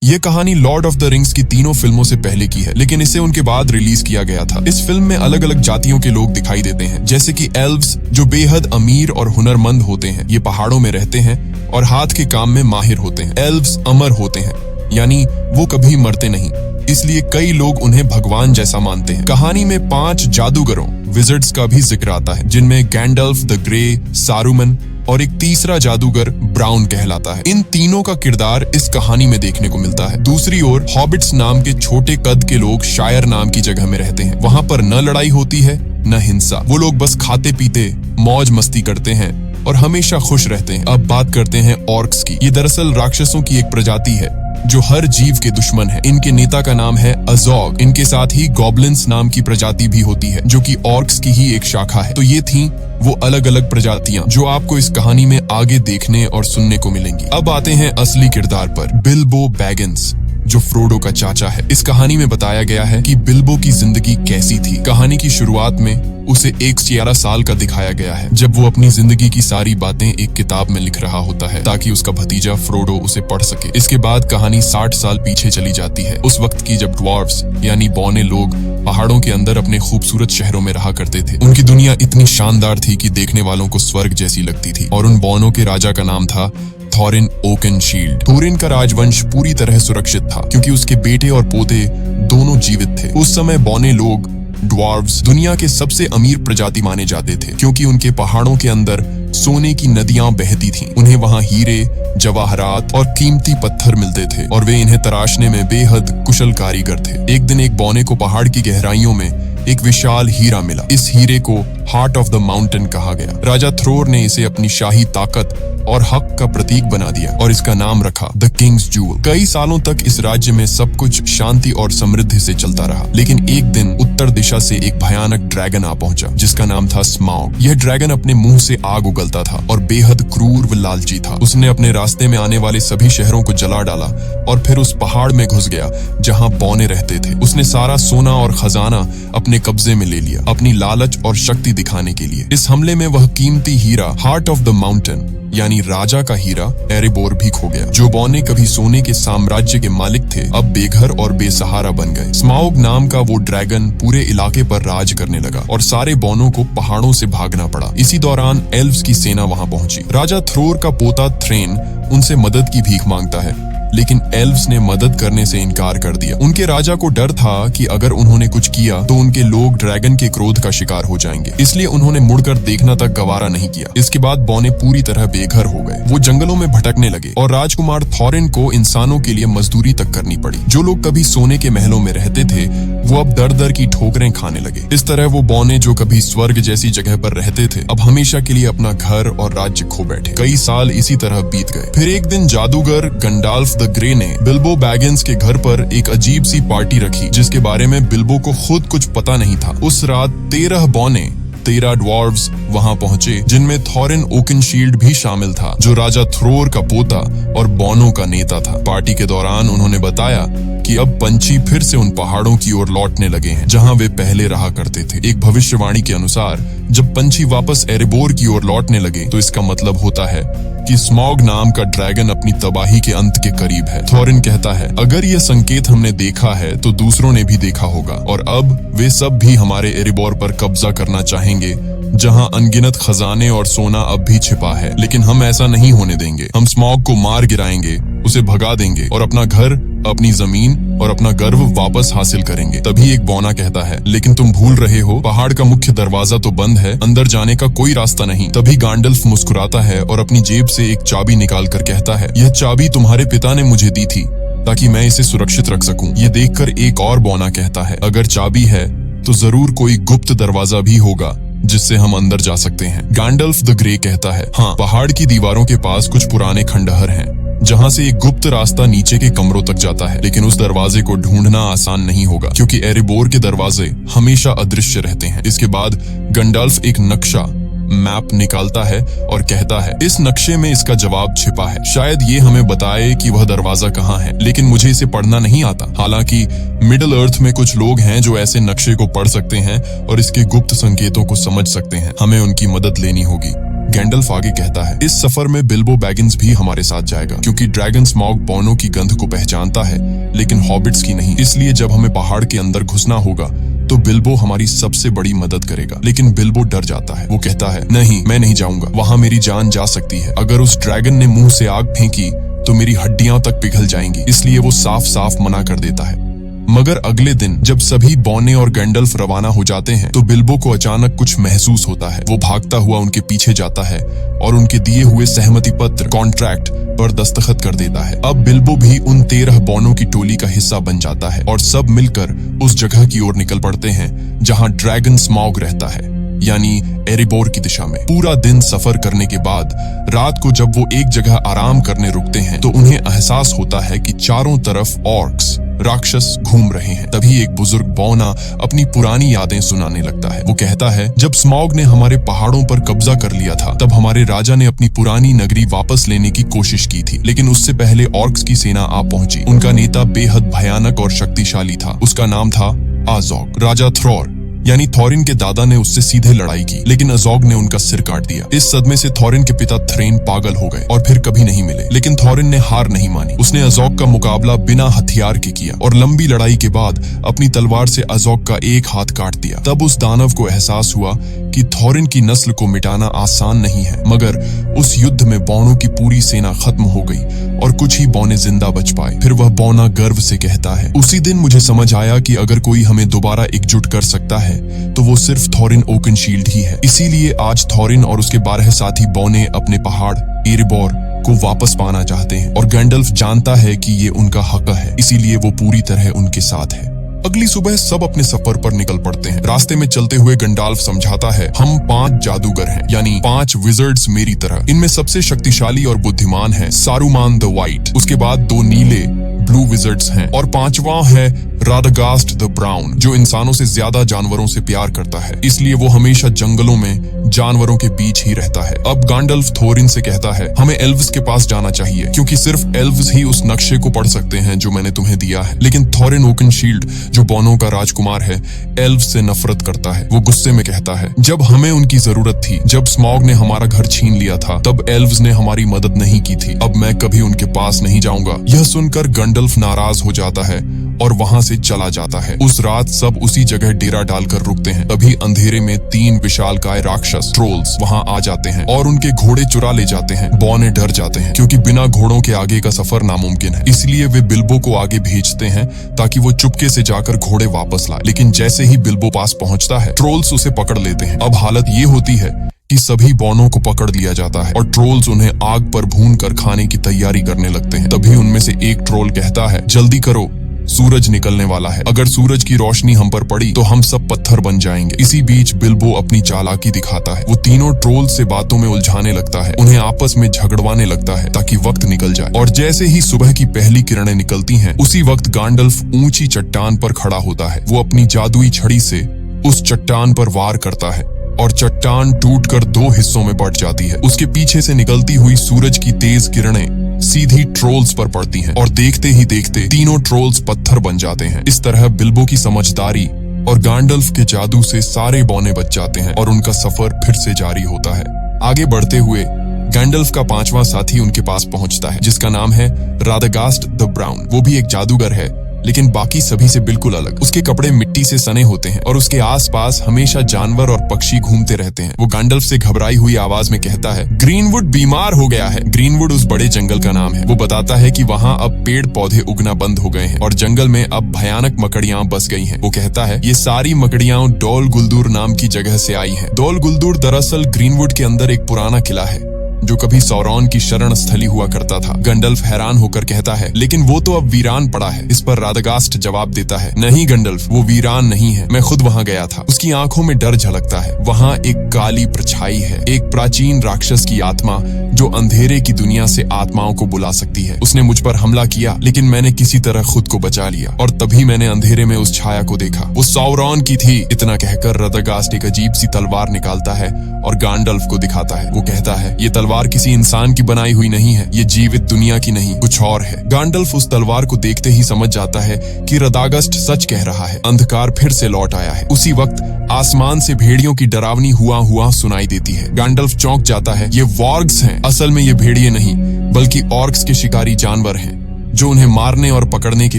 ये कहानी Lord of the rings की तीनों फिल्मों से पहले की है, लेकिन इसे उनके बाद रिलीज किया गया था। इस फिल्म में अलग अलग जातियों के लोग दिखाई देते हैं, जैसे कि एल्व्स जो बेहद अमीर और हुनरमंद होते हैं। ये पहाड़ों में रहते हैं और हाथ के काम में माहिर होते हैं। एल्व्स अमर होते हैं, यानी वो कभी मरते नहीं, इसलिए कई लोग उन्हें भगवान जैसा मानते हैं। कहानी में 5 जादूगरों विज़र्ड्स का भी जिक्र आता है, जिनमें गैंडल्फ द ग्रे, सारूमन और एक तीसरा जादूगर ब्राउन कहलाता है। इन तीनों का किरदार इस कहानी में देखने को मिलता है। दूसरी ओर हॉबिट्स नाम के छोटे कद के लोग शायर नाम की जगह में रहते हैं। वहाँ पर न लड़ाई होती है न हिंसा। वो लोग बस खाते पीते मौज मस्ती करते हैं और हमेशा खुश रहते हैं। अब बात करते हैं ऑर्क्स की। ये दरअसल राक्षसों की एक प्रजाति है जो हर जीव के दुश्मन है। इनके नेता का नाम है अजोग। इनके साथ ही गॉब्लिन्स नाम की प्रजाति भी होती है, जो कि ऑर्क्स की ही एक शाखा है। तो ये थी वो अलग अलग प्रजातियां जो आपको इस कहानी में आगे देखने और सुनने को मिलेंगी। अब आते हैं असली किरदार पर, बिल्बो बैगिंस, जो फ्रोडो का चाचा है। इस कहानी में बताया गया है कि बिल्बो की जिंदगी कैसी थी। कहानी की शुरुआत में उसे 11 साल का दिखाया गया है, जब वो अपनी जिंदगी की सारी बातें एक किताब में लिख रहा होता है ताकि उसका भतीजा फ्रोडो उसे पढ़ सके। इसके बाद कहानी 60 साल पीछे चली जाती है, उस वक्त की जब ड्वार्फ्स यानी बौने लोग पहाड़ों के अंदर अपने खूबसूरत शहरों में रहा करते थे। उनकी दुनिया इतनी शानदार थी कि देखने वालों को स्वर्ग जैसी लगती थी। और उन बौनों के राजा का नाम था थॉरिन ओकेनशील्ड। थोरिन का राजवंश पूरी तरह सुरक्षित था, क्योंकि उसके बेटे और पोते दोनों जीवित थे। उस समय बौने लोग ड्वार्फ्स दुनिया के सबसे अमीर प्रजाति माने जाते थे, क्योंकि उनके पहाड़ों के अंदर सोने की नदियां बहती थीं। उन्हें वहां हीरे, जवाहरात और कीमती पत्थर मिलते थे और वे इन्हें तराशने में बेहद कुशल कारीगर थे। एक दिन एक बौने को पहाड़ की गहराइयों में एक विशाल हीरा मिला। इस हीरे को हार्ट ऑफ द माउंटेन कहा गया। राजा थ्रोर ने इसे अपनी शाही ताकत और हक का प्रतीक बना दिया और इसका नाम रखा द किंग्स जूल। कई सालों तक इस राज्य में सब कुछ शांति और समृद्धि से चलता रहा, लेकिन एक दिन उत्तर दिशा से एक भयानक ड्रैगन आ पहुंचा, जिसका नाम था स्मॉग। यह ड्रैगन अपने मुंह से आग उगलता था और बेहद क्रूर व लालची था। उसने अपने रास्ते में आने वाले सभी शहरों को जला डाला और फिर उस पहाड़ में घुस गया जहां बौने रहते थे। उसने सारा सोना और खजाना अपने कब्जे में ले लिया, अपनी लालच और शक्ति दिखाने के लिए। इस हमले में वह कीमती हीरा हार्ट ऑफ द माउंटेन यानी राजा का हीरा एरेबोर भी खो गया। जो बौने कभी सोने के साम्राज्य के मालिक थे, अब बेघर और बेसहारा बन गए। स्मॉग नाम का वो ड्रैगन पूरे इलाके पर राज करने लगा और सारे बौनों को पहाड़ों से भागना पड़ा। इसी दौरान एल्व्स की सेना वहां पहुंची। राजा थ्रोर का पोता थ्रेन उनसे मदद की भीख मांगता है, लेकिन एल्व्स ने मदद करने से इनकार कर दिया। उनके राजा को डर था कि अगर उन्होंने कुछ किया तो उनके लोग ड्रैगन के क्रोध का शिकार हो जाएंगे, इसलिए उन्होंने मुड़कर देखना तक गवारा नहीं किया। इसके बाद बौने पूरी तरह बेघर हो गए। वो जंगलों में भटकने लगे और राजकुमार थॉरिन को इंसानों के लिए मजदूरी तक करनी पड़ी। जो लोग कभी सोने के महलों में रहते थे, वो अब दर दर की ठोकरें खाने लगे। इस तरह वो बौने जो कभी स्वर्ग जैसी जगह पर रहते थे, अब हमेशा के लिए अपना घर और राज्य खो बैठे। कई साल इसी तरह बीत गए। फिर एक दिन जादूगर गंडाल्फ द ग्रे ने बिल्बो बैगिंस के घर पर एक अजीब सी पार्टी रखी, जिसके बारे में बिल्बो को खुद कुछ पता नहीं था। उस रात 13 बौने 13 ड्वार्फ्स वहां पहुंचे, जिनमें थॉरिन ओकेनशील्ड भी शामिल था, जो राजा थ्रोर का पोता और बौनों का नेता था। पार्टी के दौरान उन्होंने बताया कि अब पंछी फिर से उन पहाड़ों की ओर लौटने लगे हैं जहां वे पहले रहा करते थे। एक भविष्यवाणी के अनुसार जब पंछी वापस एरेबोर की ओर लौटने लगे तो इसका मतलब होता है कि स्मॉग नाम का ड्रैगन अपनी तबाही के अंत के करीब है। थॉरिन कहता है, अगर यह संकेत हमने देखा है तो दूसरों ने भी देखा होगा और अब वे सब भी हमारे एरेबोर पर कब्जा करना चाहेंगे, जहां अनगिनत खजाने और सोना अब भी छिपा है। लेकिन हम ऐसा नहीं होने देंगे। हम स्मॉग को मार गिराएंगे, उसे भगा देंगे और अपना घर, अपनी जमीन और अपना गर्व वापस हासिल करेंगे। तभी एक बौना कहता है, लेकिन तुम भूल रहे हो, पहाड़ का मुख्य दरवाजा तो बंद है, अंदर जाने का कोई रास्ता नहीं। तभी गैंडल्फ मुस्कुराता है और अपनी जेब से एक चाबी निकाल कर कहता है, यह चाबी तुम्हारे पिता ने मुझे दी थी ताकि मैं इसे सुरक्षित रख सकूं। ये देखकर एक और बौना कहता है, अगर चाबी है तो जरूर कोई गुप्त दरवाजा भी होगा जिससे हम अंदर जा सकते हैं। गैंडल्फ द ग्रे कहता है, हाँ, पहाड़ की दीवारों के पास कुछ पुराने खंडहर हैं जहां से एक गुप्त रास्ता नीचे के कमरों तक जाता है, लेकिन उस दरवाजे को ढूंढना आसान नहीं होगा, क्योंकि एरेबोर के दरवाजे हमेशा अदृश्य रहते हैं। इसके बाद गंडाल्फ एक नक्शा मैप निकालता है और कहता है, इस नक्शे में इसका जवाब छिपा है। शायद ये हमें बताए कि वह दरवाजा कहाँ है, लेकिन मुझे इसे पढ़ना नहीं आता। हालांकि मिडिल अर्थ में कुछ लोग हैं जो ऐसे नक्शे को पढ़ सकते हैं और इसके गुप्त संकेतों को समझ सकते हैं। हमें उनकी मदद लेनी होगी। गैंडल्फ आगे कहता है, इस सफर में बिल्बो बैगिंस भी हमारे साथ जाएगा, क्योंकि ड्रैगन स्मॉग बौनों की गंध को पहचानता है लेकिन हॉबिट्स की नहीं। इसलिए जब हमें पहाड़ के अंदर घुसना होगा तो बिल्बो हमारी सबसे बड़ी मदद करेगा। लेकिन बिल्बो डर जाता है। वो कहता है, नहीं, मैं नहीं जाऊंगा, वहां मेरी जान जा सकती है। अगर उस ड्रैगन ने मुंह से आग फेंकी तो मेरी हड्डियां तक पिघल जाएंगी। इसलिए वो साफ साफ मना कर देता है। मगर अगले दिन जब सभी बौने और गैंडल्फ रवाना हो जाते हैं तो बिल्बो को अचानक कुछ महसूस होता है। वो भागता हुआ उनके पीछे जाता है और उनके दिए हुए सहमति पत्र कॉन्ट्रैक्ट पर दस्तखत कर देता है। अब बिल्बो भी उन 13 बौनों की टोली का हिस्सा बन जाता है और सब मिलकर उस जगह की ओर निकल पड़ते हैं जहां ड्रैगन स्मॉग रहता है, यानी एरिबोर की दिशा में। पूरा दिन सफर करने के बाद रात को जब वो एक जगह आराम करने रुकते हैं तो उन्हें एहसास होता है कि चारों तरफ ऑर्क्स राक्षस घूम रहे हैं। तभी एक बुजुर्ग बौना अपनी पुरानी यादें सुनाने लगता है। वो कहता है, जब स्मॉग ने हमारे पहाड़ों पर कब्जा कर लिया था तब हमारे राजा ने अपनी पुरानी नगरी वापस लेने की कोशिश की थी, लेकिन उससे पहले ऑर्क्स की सेना आ पहुंची। उनका नेता बेहद भयानक और शक्तिशाली था। उसका नाम था आजोग। राजा थ्रॉर यानी थॉरिन के दादा ने उससे सीधे लड़ाई की, लेकिन अजोग ने उनका सिर काट दिया। इस सदमे से थॉरिन के पिता थ्रेन पागल हो गए और फिर कभी नहीं मिले। लेकिन थॉरिन ने हार नहीं मानी। उसने अजोग का मुकाबला बिना हथियार के किया और लंबी लड़ाई के बाद अपनी तलवार से अजोग का एक हाथ काट दिया। तब उस दानव को एहसास हुआ कि थॉरिन की नस्ल को मिटाना आसान नहीं है। मगर उस युद्ध में बौनों की पूरी सेना खत्म हो गई और कुछ ही बौने जिंदा बच पाए। फिर वह बौना गर्व से कहता है, उसी दिन मुझे समझ आया कि अगर कोई हमें दोबारा एकजुट कर सकता है तो वो सिर्फ थॉरिन ओकनशील्ड ही है। इसीलिए आज थॉरिन और उसके 12 साथी बौने अपने पहाड़ एरिबोर को वापस पाना चाहते हैं और गैंडल्फ जानता है कि ये उनका हक है, इसीलिए वो पूरी तरह उनके साथ है। अगली सुबह सब अपने सफर पर निकल पड़ते हैं। रास्ते में चलते हुए गंडाल्फ समझाता है, हम 5 जादूगर हैं, यानी 5 विजर्ड्स मेरी तरह। इनमें सबसे शक्तिशाली और बुद्धिमान है सारूमान द वाइट, उसके बाद 2 नीले ब्लू विजर्ड्स हैं और 5वां है राडागास्ट द ब्राउन, जो इंसानों से ज्यादा जानवरों से प्यार करता है, इसलिए वो हमेशा जंगलों में जानवरों के बीच ही रहता है। अब गैंडल्फ थोरिन से कहता है, हमें एल्व्स के पास जाना चाहिए, क्योंकि सिर्फ एल्व्स ही उस नक्शे को पढ़ सकते हैं जो मैंने तुम्हें दिया है। लेकिन थोरिन ओकनशील्ड, जो बौनों का राजकुमार है, एल्व्स से नफरत करता है। वो गुस्से में कहता है, जब हमें उनकी जरूरत थी, जब स्मॉग ने हमारा घर छीन लिया था, तब एल्व्स ने हमारी मदद नहीं की थी। अब मैं कभी उनके पास नहीं जाऊंगा। यह सुनकर गैंडल्फ नाराज हो जाता है और वहां से चला जाता है। उस रात सब उसी जगह डेरा डालकर रुकते हैं। तभी अंधेरे में 3 विशालकाय राक्षस ट्रोल्स वहां आ जाते हैं और उनके घोड़े चुरा ले जाते हैं। बौने डर जाते हैं क्योंकि बिना घोड़ों के आगे का सफर नामुमकिन है। इसलिए वे बिल्बो को आगे भेजते हैं ताकि वो चुपके से जाकर घोड़े वापस लाए। लेकिन जैसे ही बिल्बो पास पहुंचता है, ट्रोल्स उसे पकड़ लेते हैं। अब हालत ये होती है कि सभी बौनों को पकड़ लिया जाता है और ट्रोल्स उन्हें आग पर भून कर खाने की तैयारी करने लगते हैं। तभी उनमें से एक ट्रोल कहता है, जल्दी करो, सूरज निकलने वाला है। अगर सूरज की रोशनी हम पर पड़ी तो हम सब पत्थर बन जाएंगे। इसी बीच बिल्बो अपनी चालाकी दिखाता है। वो तीनों ट्रोल से बातों में उलझाने लगता है, उन्हें आपस में झगड़वाने लगता है ताकि वक्त निकल जाए। और जैसे ही सुबह की पहली किरणें निकलती हैं, उसी वक्त गैंडल्फ ऊंची चट्टान पर खड़ा होता है। वो अपनी जादुई छड़ी से उस चट्टान पर वार करता है और चट्टान टूटकर 2 हिस्सों में बंट जाती है। उसके पीछे से निकलती हुई सूरज की तेज किरणें सीधी ट्रोल्स पर पड़ती हैं और देखते ही देखते तीनों ट्रोल्स पत्थर बन जाते हैं। इस तरह बिल्बो की समझदारी और गैंडल्फ के जादू से सारे बौने बच जाते हैं और उनका सफर फिर से जारी होता है। आगे बढ़ते हुए गैंडल्फ का 5वां साथी उनके पास पहुंचता है, जिसका नाम है राडागास्ट द ब्राउन। वो भी एक जादूगर है, लेकिन बाकी सभी से बिल्कुल अलग। उसके कपड़े मिट्टी से सने होते हैं और उसके आसपास हमेशा जानवर और पक्षी घूमते रहते हैं। वो गैंडल्फ से घबराई हुई आवाज में कहता है, ग्रीनवुड बीमार हो गया है। ग्रीनवुड उस बड़े जंगल का नाम है। वो बताता है कि वहाँ अब पेड़ पौधे उगना बंद हो गए हैं और जंगल में अब भयानक मकड़ियां बस गई हैं। वो कहता है, ये सारी मकड़ियां डोल गुलदूर नाम की जगह से आई हैं। डोल गुलदूर दरअसल ग्रीनवुड के अंदर एक पुराना किला है जो कभी सौरॉन की शरण स्थली हुआ करता था। गैंडल्फ हैरान होकर कहता है, लेकिन वो तो अब वीरान पड़ा है। इस पर राडागास्ट जवाब देता है, नहीं गैंडल्फ, वो वीरान नहीं है, मैं खुद वहां गया था। उसकी आंखों में डर झलकता है। वहां एक काली परछाई है, एक प्राचीन राक्षस की आत्मा जो अंधेरे की दुनिया से आत्माओं को बुला सकती है। उसने मुझ पर हमला किया, लेकिन मैंने किसी तरह खुद को बचा लिया और तभी मैंने अंधेरे में उस छाया को देखा। वो सौरॉन की थी। इतना कहकर राडागास्ट एक अजीब सी तलवार निकालता है और गैंडल्फ को दिखाता है। वो कहता है, ये तलवार तलवार किसी इंसान की बनाई हुई नहीं है, ये जीवित दुनिया की नहीं, कुछ और है। गैंडल्फ उस तलवार को देखते ही समझ जाता है कि रदागस्ट सच कह रहा है। अंधकार फिर से लौट आया है। उसी वक्त आसमान से भेड़ियों की डरावनी हुआ सुनाई देती है। गैंडल्फ चौंक जाता है। ये वॉर्ग्स हैं। असल में ये भेड़िए नहीं, बल्कि ऑर्क्स के शिकारी जानवर हैं, जो उन्हें मारने और पकड़ने के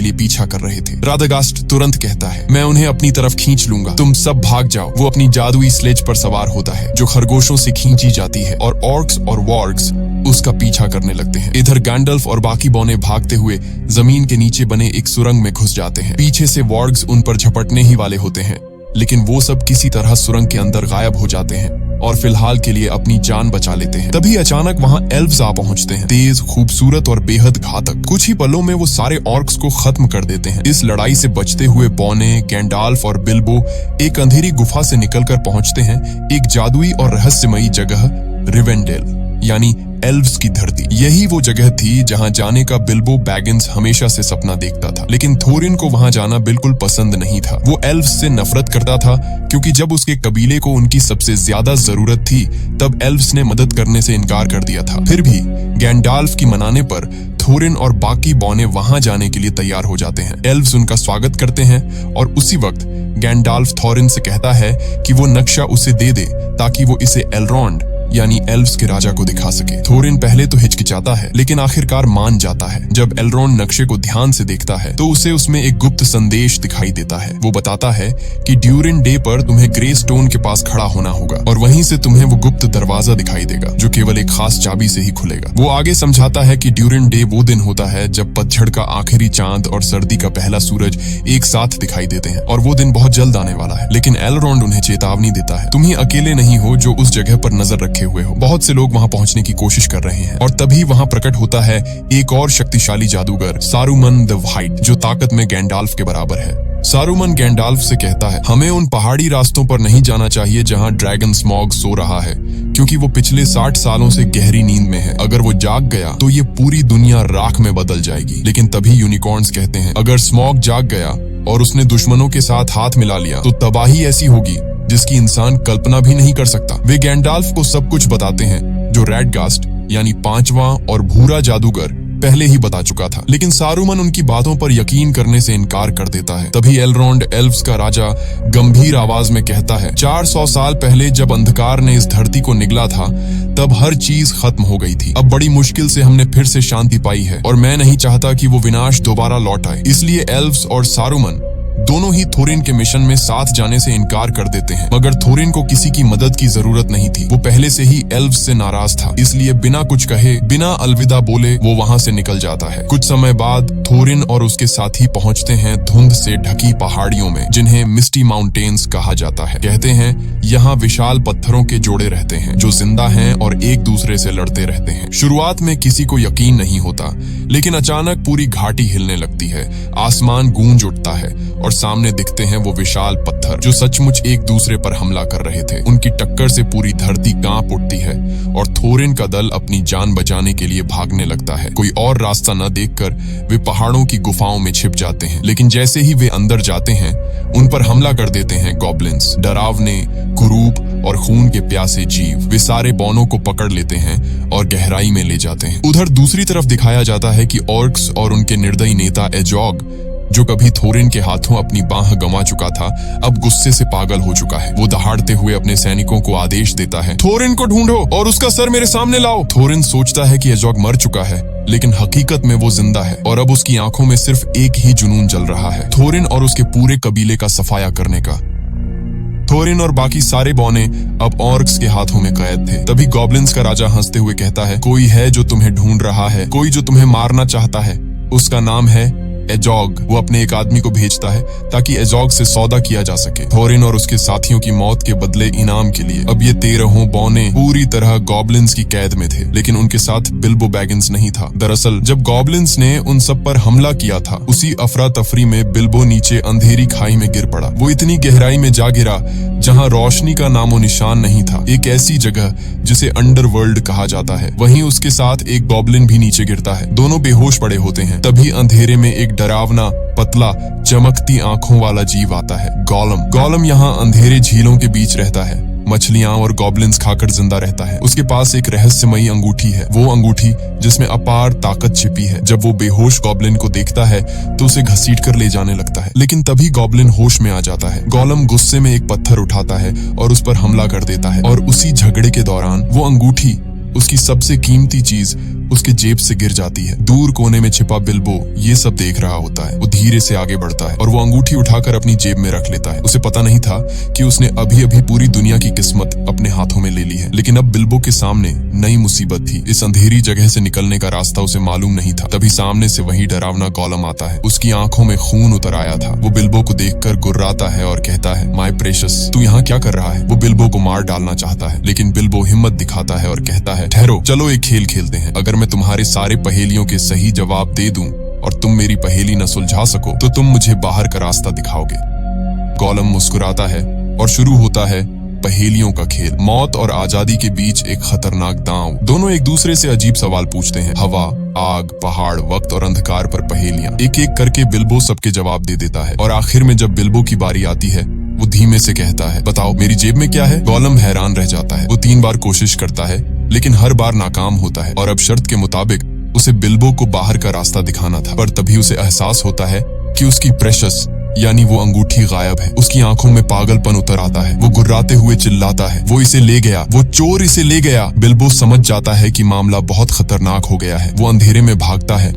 लिए पीछा कर रहे थे। रादागास्ट तुरंत कहता है, मैं उन्हें अपनी तरफ खींच लूंगा, तुम सब भाग जाओ। वो अपनी जादुई स्लेज पर सवार होता है, जो खरगोशों से खींची जाती है, और ऑर्क्स और वॉर्ग्स उसका पीछा करने लगते हैं। इधर गैंडल्फ और बाकी बौने भागते हुए जमीन के नीचे बने एक सुरंग में घुस जाते हैं। पीछे से वॉर्ग्स उन पर झपटने ही वाले होते हैं, लेकिन वो सब किसी तरह सुरंग के अंदर गायब हो जाते हैं और फिलहाल के लिए अपनी जान बचा लेते हैं। तभी अचानक वहां एल्व्स आ पहुंचते हैं, तेज, खूबसूरत और बेहद घातक। कुछ ही पलों में वो सारे ऑर्क्स को खत्म कर देते हैं। इस लड़ाई से बचते हुए बौने, गैंडाल्फ और बिल्बो एक अंधेरी गुफा से निकलकर पहुंचते हैं एक जादुई और रहस्यमयी जगह, रिवेंडेल, यानी एल्व्स की धरती। यही वो जगह थी जहां जाने का बिल्बो बैगिंस हमेशा से सपना देखता था, लेकिन थोरिन को वहां जाना बिल्कुल पसंद नहीं था। वो एल्व्स से नफरत करता था, क्योंकि जब उसके कबीले को उनकी सबसे ज्यादा जरूरत थी, तब एल्व्स ने मदद करने से इनकार कर दिया था। फिर भी गैंडाल्फ की मनाने पर थोरिन और बाकी बौने वहां जाने के लिए तैयार हो जाते हैं। एल्व्स उनका स्वागत करते हैं और उसी वक्त गैंडाल्फ थोरिन से कहता है कि वो नक्शा उसे दे दे, ताकि वो इसे एलरॉन्ड यानी एल्व्स के राजा को दिखा सके। थोरिन पहले तो हिचकिचाता है, लेकिन आखिरकार मान जाता है। जब एलरॉन्ड नक्शे को ध्यान से देखता है तो उसे उसमें एक गुप्त संदेश दिखाई देता है। वो बताता है कि ड्यूरिन डे पर तुम्हें ग्रे स्टोन के पास खड़ा होना होगा, और वहीं से तुम्हें वो गुप्त दरवाजा दिखाई देगा, जो केवल एक खास चाबी से ही खुलेगा। वो आगे समझाता है कि ड्यूरिन डे वो दिन होता है जब पतझड़ का आखिरी चांद और सर्दी का पहला सूरज एक साथ दिखाई देते हैं, और वो दिन बहुत जल्द आने वाला है। लेकिन एलरॉन्ड उन्हें चेतावनी देता है, तुम ही अकेले नहीं हो जो उस जगह पर नजर रखे हुए हो। बहुत से लोग वहां पहुंचने की कोशिश कर रहे हैं। और तभी वहां प्रकट होता है एक और शक्तिशाली जादूगर, सारूमन द व्हाइट, जो ताकत में गैंडाल्फ के बराबर है। सारूमन गैंडाल्फ से कहता है, हमें उन पहाड़ी रास्तों पर नहीं जाना चाहिए जहां ड्रैगन स्मॉग सो रहा है, क्योंकि वो पिछले 60 सालों से गहरी नींद में है। अगर वो जाग गया तो ये पूरी दुनिया राख में बदल जाएगी। लेकिन तभी यूनिकॉर्न्स कहते हैं, अगर स्मॉग जाग गया और उसने दुश्मनों के साथ हाथ मिला लिया तो तबाही ऐसी होगी जिसकी इंसान कल्पना भी नहीं कर सकता। वे गैंडाल्फ को सब कुछ बताते हैं जो रैडगास्ट यानी 5वां और भूरा जादूगर पहले ही बता चुका था, लेकिन सारूमन उनकी बातों पर यकीन करने से इनकार कर देता है। तभी एलरॉन्ड एल्व्स का राजा गंभीर आवाज में कहता है, 400 साल पहले जब अंधकार ने इस धरती को निगला था, तब हर चीज खत्म हो गई थी। अब बड़ी मुश्किल से हमने फिर से शांति पाई है, और मैं नहीं चाहता कि वो विनाश दोबारा लौट आए। इसलिए एल्व्स और सारूमन दोनों ही थोरिन के मिशन में साथ जाने से इनकार कर देते हैं। मगर थोरिन को किसी की मदद की जरूरत नहीं थी। वो पहले से ही एल्व्स से नाराज था, इसलिए बिना कुछ कहे, बिना अलविदा बोले वो वहां से निकल जाता है। कुछ समय बाद थोरिन और उसके साथी पहुंचते हैं धुंध से ढकी पहाड़ियों में, जिन्हें मिस्टी माउंटेन्स कहा जाता है। कहते हैं यहाँ विशाल पत्थरों के जोड़े रहते हैं जो जिंदा हैं और एक दूसरे से लड़ते रहते हैं। शुरुआत में किसी को यकीन नहीं होता, लेकिन अचानक पूरी घाटी हिलने लगती है, आसमान गूंज उठता है और सामने दिखते हैं वो विशाल पत्थर जो सचमुच एक दूसरे पर हमला कर रहे थे। उनकी टक्कर से पूरी धरती कांप उठती है और थोरिन का दल अपनी जान बचाने के लिए भागने लगता है। कोई और रास्ता न देखकर वे पहाड़ों की गुफाओं में छिप जाते हैं, लेकिन जैसे ही वे अंदर जाते हैं उन पर हमला कर देते हैं गॉब्लिन्स, डरावने, कुरूप और खून के प्यासे जीव। वे सारे बौनों को पकड़ लेते हैं और गहराई में ले जाते हैं। उधर दूसरी तरफ दिखाया जाता है कि ऑर्क्स और उनके निर्दयी नेता एजॉग, जो कभी थोरिन के हाथों अपनी बाह गंवा चुका था, अब गुस्से से पागल हो चुका है। वो दहाड़ते हुए अपने सैनिकों को आदेश देता है, थोरिन को ढूंढो और उसका सर मेरे सामने लाओ। थोरिन सोचता है कि एजॉग मर चुका है, लेकिन हकीकत में वो जिंदा है और अब उसकी आंखों में सिर्फ एक ही जुनून जल रहा है, थोरिन और उसके पूरे कबीले का सफाया करने का। थोरिन और बाकी सारे बौने अब ऑर्क्स के हाथों में कैद थे। तभी गॉब्लिन्स का राजा हंसते हुए कहता है, कोई है जो तुम्हें ढूंढ रहा है, कोई जो तुम्हें मारना चाहता है। उसका नाम है एजॉग। वो अपने एक आदमी को भेजता है ताकि एजॉग से सौदा किया जा सके, थोरिन और उसके साथियों की मौत के बदले इनाम के लिए। अब ये 13 बौने पूरी तरह गॉब्लिन्स की कैद में थे, लेकिन उनके साथ बिल्बो बैगिंस नहीं था। दरअसल जब गॉब्लिन्स ने उन सब पर हमला किया था, उसी अफरा तफरी में बिल्बो नीचे अंधेरी खाई में गिर पड़ा। वो इतनी गहराई में जा गिरा जहां रोशनी का नामो निशान नहीं था, एक ऐसी जगह जिसे अंडरवर्ल्ड कहा जाता है। वहीं उसके साथ एक गॉब्लिन भी नीचे गिरता है। दोनों बेहोश पड़े होते हैं। तभी अंधेरे में एक डरावना, पतला, चमकती आंखों वाला जीव आता है, गॉलम। गॉलम यहाँ अंधेरे झीलों के बीच रहता है मछलियां और गॉब्लिन्स खाकर जिंदा रहता है। उसके पास एक रहस्यमयी अंगूठी है, वो अंगूठी जिसमें अपार ताकत छिपी है। जब वो बेहोश गॉब्लिन को देखता है तो उसे घसीटकर ले जाने लगता है, लेकिन तभी गॉब्लिन होश में आ जाता है। गोलम गुस्से में एक पत्थर उठाता है और उस पर हमला कर देता है, और उसी झगड़े के दौरान वो अंगूठी, उसकी सबसे कीमती चीज, उसके जेब से गिर जाती है। दूर कोने में छिपा बिल्बो ये सब देख रहा होता है। वो धीरे से आगे बढ़ता है और वो अंगूठी उठाकर अपनी जेब में रख लेता है। उसे पता नहीं था कि उसने अभी अभी पूरी दुनिया की किस्मत अपने हाथों में ले ली है, लेकिन अब बिल्बो के सामने नई मुसीबत थी। इस अंधेरी जगह से निकलने का रास्ता उसे मालूम नहीं था। तभी सामने से वही डरावना गोलम आता है। उसकी आंखों में खून उतर आया था। वो बिल्बो को देखकर गुर्राता है और कहता है, माय प्रेशियस, तू यहाँ क्या कर रहा है? वो बिल्बो को मार डालना चाहता है, लेकिन बिल्बो हिम्मत दिखाता है और कहता है, ठहरो, चलो एक खेल खेलते हैं। अगर मैं तुम्हारे सारे पहेलियों के सही जवाब दे दूं और तुम मेरी पहेली न सुलझा सको तो तुम मुझे बाहर का रास्ता दिखाओगे। गोलम मुस्कुराता है और शुरू होता है पहेलियों का खेल। मौत और आजादी के बीच एक खतरनाक दांव। दोनों एक दूसरे से अजीब सवाल पूछते हैं। हवा, आग, पहाड़, वक्त और अंधकार पर पहेलियां। एक एक करके बिल्बो सबके जवाब दे देता है, और आखिर में जब बिल्बो की बारी आती है, वो धीमे से कहता है, बताओ मेरी जेब में क्या है? गोलम हैरान रह जाता है। वो 3 बार कोशिश करता है, लेकिन हर बार नाकाम होता है, और अब शर्त के मुताबिक उसे बिल्बो को बाहर का रास्ता दिखाना था। पर तभी उसे एहसास होता है कि उसकी प्रेशस यानी वो अंगूठी गायब है। उसकी आंखों में पागलपन उतर आता है। वो गुर्राते हुए चिल्लाता है, वो इसे ले गया, वो चोर इसे ले गया। बिल्बो समझ जाता है कि मामला बहुत खतरनाक हो गया है। वो अंधेरे में भागता है,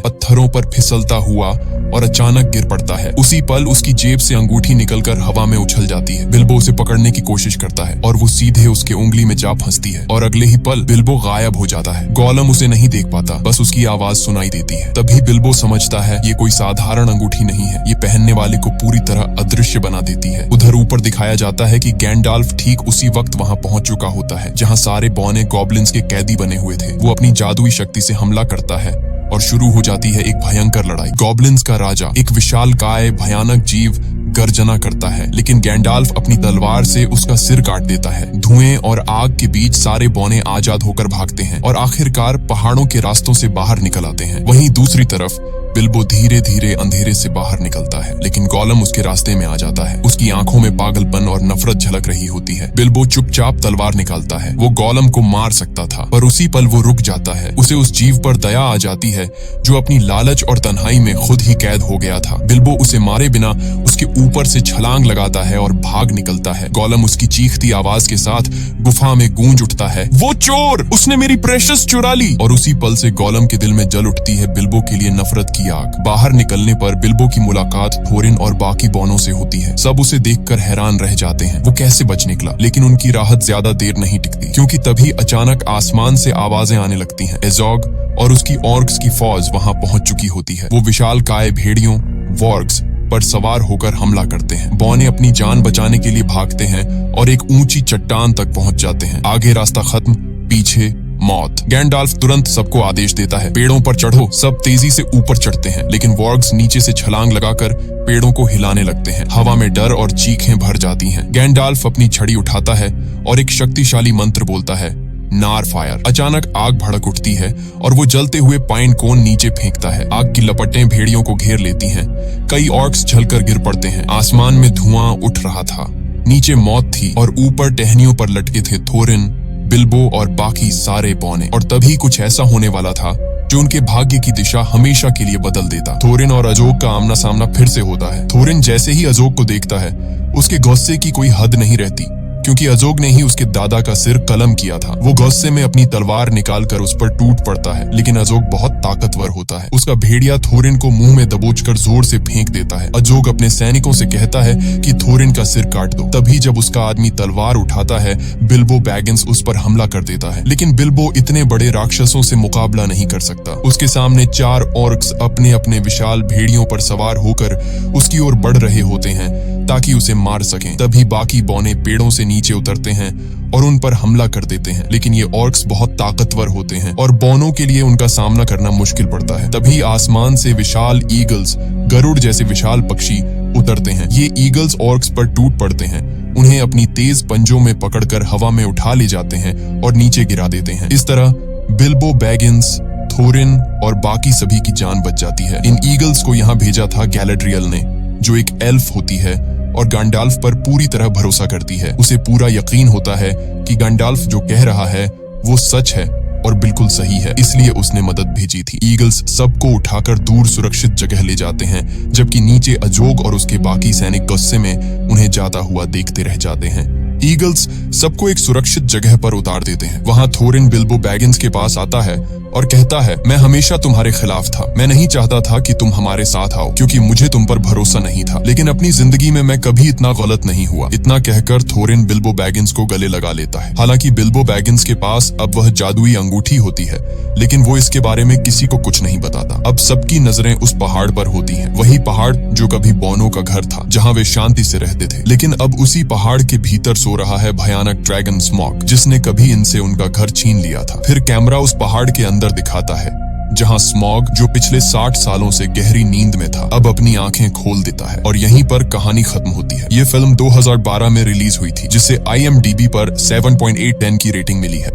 पत्थरों पर फिसलता हुआ, और अचानक गिर पड़ता है। उसी पल उसकी जेब से अंगूठी निकलकर हवा में उछल जाती है। बिल्बो उसे पकड़ने की कोशिश करता है और वो सीधे उसके उंगली में जा फंसती है, और अगले ही पल बिल्बो गायब हो जाता है। गोलम उसे नहीं देख पाता, बस उसकी आवाज सुनाई देती है। तभी बिल्बो समझता है ये कोई साधारण अंगूठी नहीं है, ये पहनने वाले को पूरी तरह अदृश्य बना देती है। उधर ऊपर दिखाया जाता है कि गैंडाल्फ ठीक उसी वक्त वहां पहुंच चुका होता है जहां सारे बौने गॉब्लिन्स के कैदी बने हुए थे। वो अपनी जादुई शक्ति से हमला करता है और शुरू हो जाती है एक भयंकर लड़ाई। गॉब्लिन्स का राजा, एक विशालकाय भयानक जीव, गर्जना करता है, लेकिन गैंडाल्फ अपनी तलवार से उसका सिर काट देता है। धुएं और आग के बीच सारे बौने आजाद होकर भागते हैं और आखिरकार पहाड़ों के रास्तों से बाहर निकल आते हैं। वहीं दूसरी तरफ बिल्बो धीरे धीरे अंधेरे से बाहर निकलता है, लेकिन गोलम उसके रास्ते में आ जाता है। उसकी आंखों में पागलपन और नफरत झलक रही होती है। बिल्बो चुपचाप तलवार निकालता है। वो गोलम को मार सकता था, पर उसी पल वो रुक जाता है। उसे उस जीव पर दया आ जाती है जो अपनी लालच और तन्हाई में खुद ही कैद हो गया था। बिल्बो उसे मारे बिना उसके ऊपर से छलांग लगाता है और भाग निकलता है। गोलम उसकी चीखती आवाज के साथ गुफा में गूंज उठता है, वो चोर, उसने मेरी प्रेशस चुरा ली। और उसी पल से गोलम के दिल में जल उठती है बिल्बो के लिए नफरत की आग। बाहर निकलने पर बिल्बो की मुलाकात थोरिन और बाकी बौनों से होती है। सब उसे देखकर हैरान रह जाते हैं, वो कैसे बच निकला। लेकिन उनकी राहत ज्यादा देर नहीं टिकती, क्योंकि तभी अचानक आसमान से आवाजें आने लगती हैं। एजोग और उसकी ऑर्क्स की फौज वहां पहुंच चुकी होती है। वो विशालकाय भेड़ियों, वॉर्ग्स पर सवार होकर हमला करते हैं। बौने अपनी जान बचाने के लिए भागते हैं और एक ऊंची चट्टान तक पहुंच जाते हैं। आगे रास्ता खत्म, पीछे मौत। गैंडाल्फ तुरंत सबको आदेश देता है, पेड़ों पर चढ़ो। सब तेजी से ऊपर चढ़ते हैं, लेकिन वॉर्ग्स नीचे से छलांग लगाकर पेड़ों को हिलाने लगते हैं। हवा में डर और चीखें भर जाती हैं। गैंडाल्फ अपनी छड़ी उठाता है और एक शक्तिशाली मंत्र बोलता है, नार फायर। अचानक आग भड़क उठती है और वो जलते हुए पाइन कोन नीचे फेंकता है। आग की लपटें भेड़ियों को घेर लेती हैं। कई ऑर्क्स झलकर गिर पड़ते हैं। आसमान में धुआं उठ रहा था। नीचे मौत थी और ऊपर टहनियों पर लटके थे थोरिन, बिल्बो और बाकी सारे बौने। और तभी कुछ ऐसा होने वाला था जो उनके भाग्य की दिशा हमेशा के लिए बदल देता। थोरिन और अजोग का आमना सामना फिर से होता है। थोरिन जैसे ही अजोग को देखता है, उसके गुस्से की कोई हद नहीं रहती, क्योंकि अजोग ने ही उसके दादा का सिर कलम किया था। वो गुस्से में अपनी तलवार निकालकर उस पर टूट पड़ता है, लेकिन अजोग बहुत ताकतवर होता है। उसका भेड़िया थोरिन को मुंह में दबोचकर जोर से फेंक देता है। अजोग अपने सैनिकों से कहता है कि थोरिन का सिर काट दो। तभी जब उसका आदमी तलवार उठाता है, बिल्बो बैगिंस उस पर हमला कर देता है, लेकिन बिल्बो इतने बड़े राक्षसों से मुकाबला नहीं कर सकता। उसके सामने 4 ऑर्क्स अपने अपने विशाल भेड़ियों पर सवार होकर उसकी ओर बढ़ रहे होते हैं ताकि उसे मार सकें। तभी बाकी बौने पेड़ों से नीचे उतरते हैं और उन पर हमला कर देते हैं, लेकिन ये ऑर्क्स बहुत ताकतवर होते हैं और बौनों के लिए उनका सामना करना मुश्किल पड़ता है। तभी आसमान से विशाल ईगल्स, गरुड़ जैसे विशाल पक्षी उतरते हैं। ये ईगल्स ऑर्क्स पर टूट पड़ते हैं, उन्हें अपनी तेज पंजों में पकड़कर हवा में उठा ले जाते हैं और नीचे गिरा देते हैं। इस तरह बिल्बो बैगिंस, थोरिन और बाकी सभी की जान बच जाती है। इन ईगल्स को यहाँ भेजा था गैलाड्रियल ने, जो एक एल्फ होती है और गैंडाल्फ पर पूरी तरह भरोसा करती है। उसे पूरा यकीन होता है कि गैंडाल्फ जो कह रहा है वो सच है और बिल्कुल सही है, इसलिए उसने मदद भेजी थी। ईगल्स सबको उठाकर दूर सुरक्षित जगह ले जाते हैं, जबकि नीचे अजोग और उसके बाकी सैनिक गुस्से में उन्हें जाता हुआ देखते रह जाते हैं। ईगल्स सबको एक सुरक्षित जगह पर उतार देते हैं। वहां थोरिन बिल्बो बैगिंस के पास आता है और कहता है, मैं हमेशा तुम्हारे खिलाफ था। मैं नहीं चाहता था कि तुम हमारे साथ आओ क्योंकि मुझे तुम पर भरोसा नहीं था, लेकिन अपनी जिंदगी में मैं कभी इतना गलत नहीं हुआ। इतना कहकर थोरिन बिल्बो बैगिंस को गले लगा लेता है। हालांकि बिल्बो बैगिंस के पास अब वह जादुई अंगूठी होती है, लेकिन वो इसके बारे में किसी को कुछ नहीं बताता। अब सबकी नजरें उस पहाड़ पर होती हैं, वही पहाड़ जो कभी बोनो का घर था, जहां वे शांति से रहते थे। लेकिन अब उसी पहाड़ के भीतर सो रहा है भयानक ड्रैगन स्मॉग, जिसने कभी इनसे उनका घर छीन लिया था। फिर कैमरा उस पहाड़ के अंदर दिखाता है जहां स्मॉग, जो पिछले 60 सालों से गहरी नींद में था, अब अपनी आंखें खोल देता है और यहीं पर कहानी खत्म होती है। ये फिल्म 2012 में रिलीज हुई थी, जिसे IMDb पर 7.8/10 की रेटिंग मिली है।